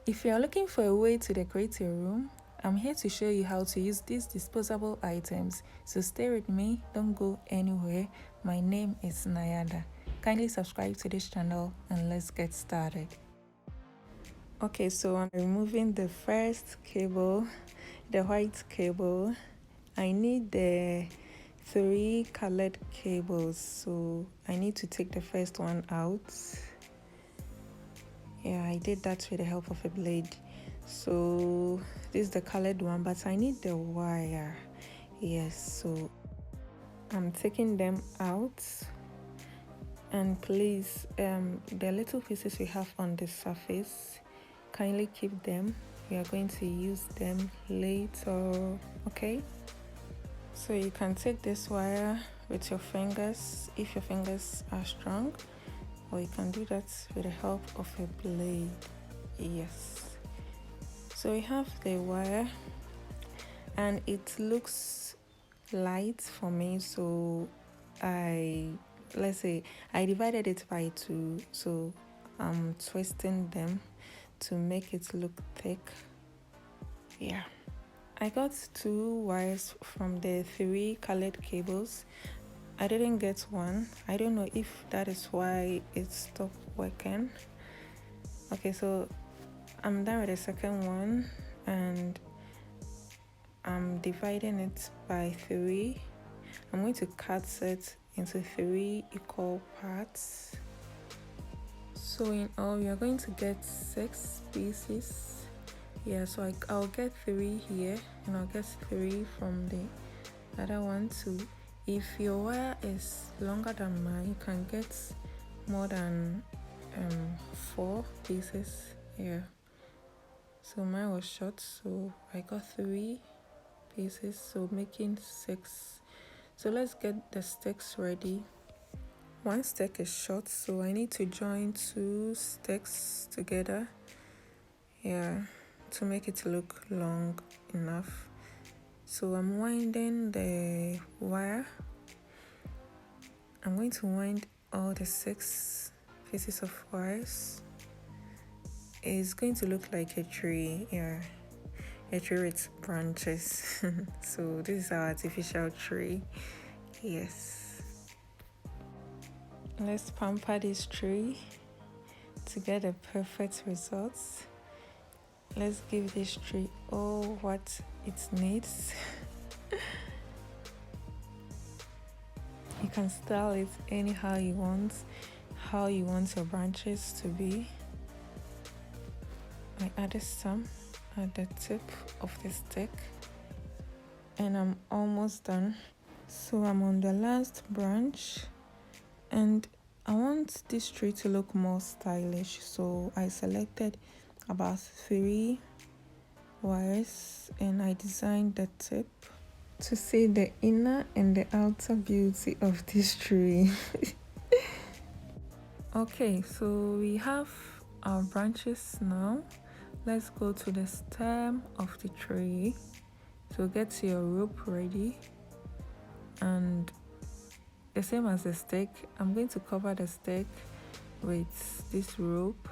If you are looking for a way to decorate your room, I'm here to show you how to use these disposable items. So stay with me, don't go anywhere. My name is Nayada. Kindly subscribe to this channel and let's get started. Okay, so I'm removing the first cable, the white cable. I need the 3 colored cables, so I need to take the first one out. Yeah, I did that with the help of a blade. So this is the colored one, but I need the wire. Yes, so I'm taking them out. And please, the little pieces we have on the surface, kindly keep them. We are going to use them later, okay? So you can take this wire with your fingers if your fingers are strong, or you can do that with the help of a blade. Yes. So we have the wire and it looks light for me, so I divided it by 2, so I'm twisting them to make it look thick. Yeah, I got 2 wires from the 3 colored cables. I didn't get one. I don't know if that is why it stopped working. Okay, so I'm done with the second one and I'm dividing it by 3. I'm going to cut it into 3 equal parts. So in all, we are going to get 6 pieces. Yeah, so I'll get 3 here and I'll get 3 from the other one too. If your wire is longer than mine, you can get more than 4 pieces. Yeah, so mine was short, so I got 3 pieces, so making 6. So let's get the sticks ready. 1 stick is short, so I need to join 2 sticks together, yeah, to make it look long enough. So I'm winding the wire. I'm going to wind all the 6 pieces of wires. It's going to look like a tree, yeah, a tree with branches. So this is our artificial tree. Yes, let's pamper this tree to get the perfect results. Let's give this tree all what it needs. You can style it anyhow you want, how you want your branches to be. I added some at the tip of the stick and I'm almost done. So I'm on the last branch and I want this tree to look more stylish, so I selected about 3 wires and I designed the tip to see the inner and the outer beauty of this tree. Okay, so we have our branches now. Let's go to the stem of the tree. So get your rope ready, and the same as the stick, I'm going to cover the stick with this rope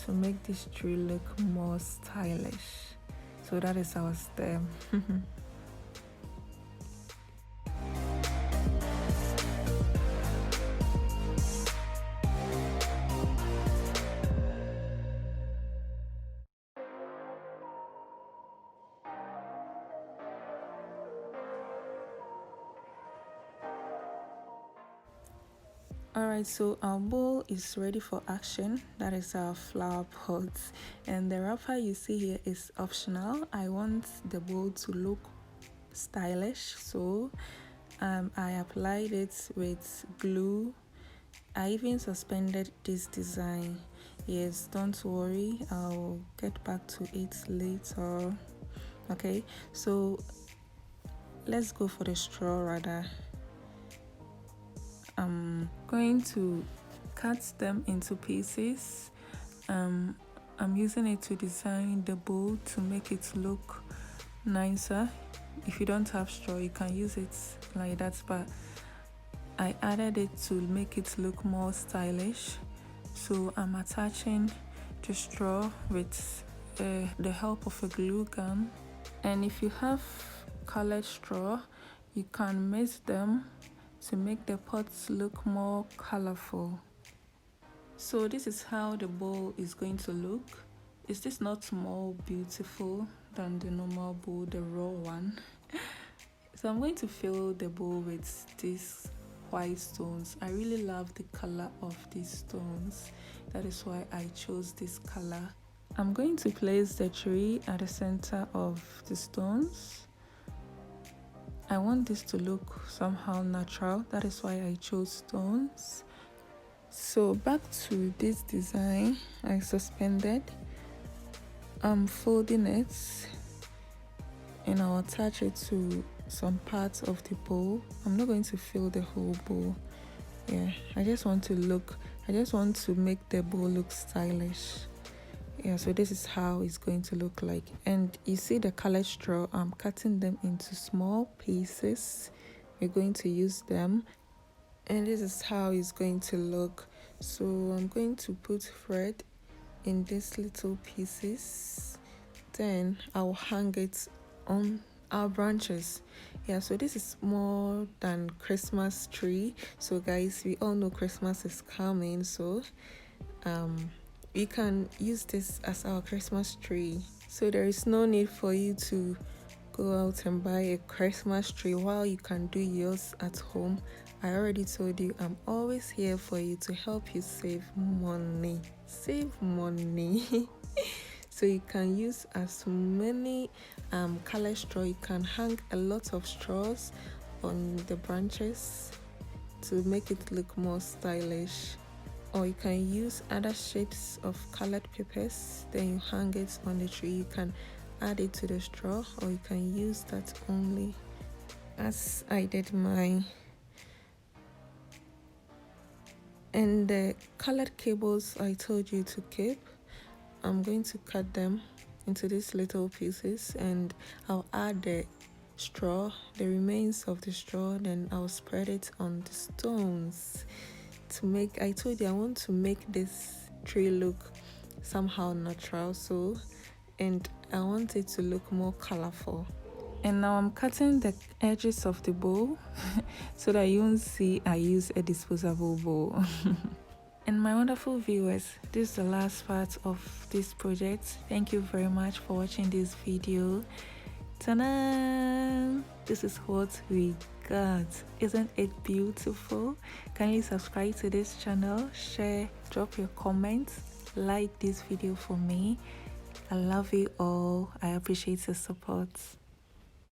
to make this tree look more stylish. So that is our stem. Alright, so our bowl is ready for action. That is our flower pot, and the wrapper you see here is optional. I want the bowl to look stylish, so I applied it with glue. I even suspended this design. Yes, don't worry, I'll get back to it later. Okay, so let's go for the straw rather. I'm going to cut them into pieces. I'm using it to design the bowl to make it look nicer. If you don't have straw, you can use it like that, but I added it to make it look more stylish. So I'm attaching the straw with the help of a glue gun. And if you have colored straw, you can mix them to make the pots look more colorful. So this is how the bowl is going to look. Is this not more beautiful than the normal bowl, the raw one? So I'm going to fill the bowl with these white stones. I really love the color of these stones. That is why I chose this color. I'm going to place the tree at the center of the stones. I want this to look somehow natural. That is why I chose stones. So back to this design I suspended. I'm folding it and I'll attach it to some parts of the bowl. I'm not going to fill the whole bowl. Yeah, I just want to make the bowl look stylish. Yeah, so this is how it's going to look like. And you see the colored straw, I'm cutting them into small pieces. We're going to use them. And this is how it's going to look. So I'm going to put thread in these little pieces. Then I'll hang it on our branches. Yeah, so this is more than Christmas tree. So guys, we all know Christmas is coming, so we can use this as our Christmas tree. So there is no need for you to go out and buy a Christmas tree while you can do yours at home. I already told you I'm always here for you to help you save money. So you can use as many color straw. You can hang a lot of straws on the branches to make it look more stylish. Or you can use other shapes of colored papers, then you hang it on the tree. You can add it to the straw, or you can use that only, as I did mine. And the colored cables I told you to keep, I'm going to cut them into these little pieces, and I'll add the straw, the remains of the straw, then I'll spread it on the stones to make, I told you I want to make this tree look somehow natural, so, and I want it to look more colorful. And now I'm cutting the edges of the bowl so that you won't see I use a disposable bowl. And my wonderful viewers, this is the last part of this project. Thank you very much for watching this video. Ta-da! This is what we got. Isn't it beautiful? Kindly subscribe to this channel, share, drop your comments, like this video for me. I love you all. I appreciate your support.